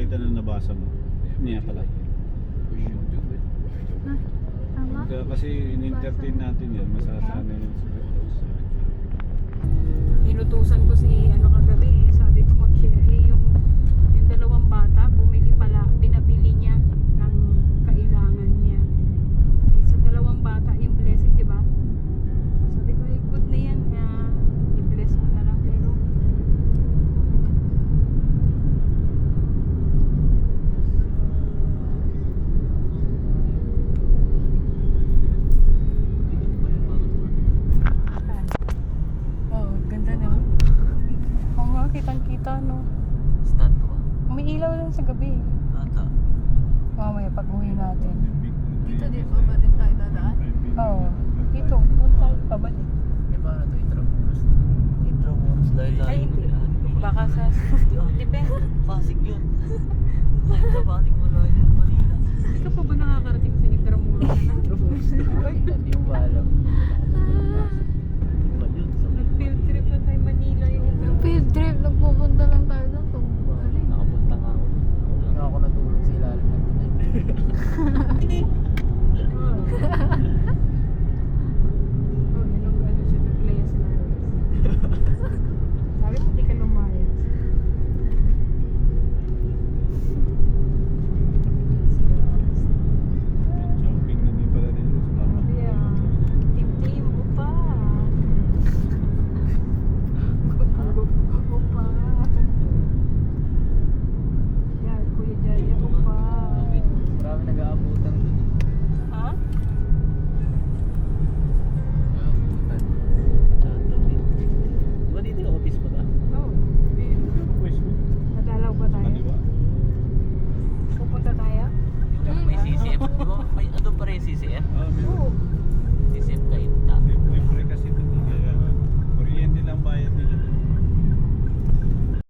kita na nabasa mo. Niya pala. Tama? Kasi in-entertain natin yan, masasanay lang sila. Inutusan ko si ano kagabi, sabi ko mag-share yung dalawang bata, bumili pala, pinabili niya ng kailangan niya. Sa dalawang bata yung blessing, di ba? Sabi ko, good na yan, i-bless mo na lang, pero oh, ganda na. Oo nga, kitang-kita, no? Statue. May ilaw lang sa gabi. Ata. Mamaya pag uwi natin. Dito din pa ba rin tayo dadaan? Oo. Dito, punta pabalik. Eh, paano ito? Intramuros na. Intramuros. Dahil Ay, layo hindi. na yan. Baka sa... Depende. Pasig yun. Sa Pasig mo layo yung Manila. Hindi ka pa ba nakakarating sa Intramuros na? Intramuros na. Hindi mo ba alam? Iba yun. Nag-field trip na tayo Manila yung Intramuros. Field trip, nagpupunta lang tayo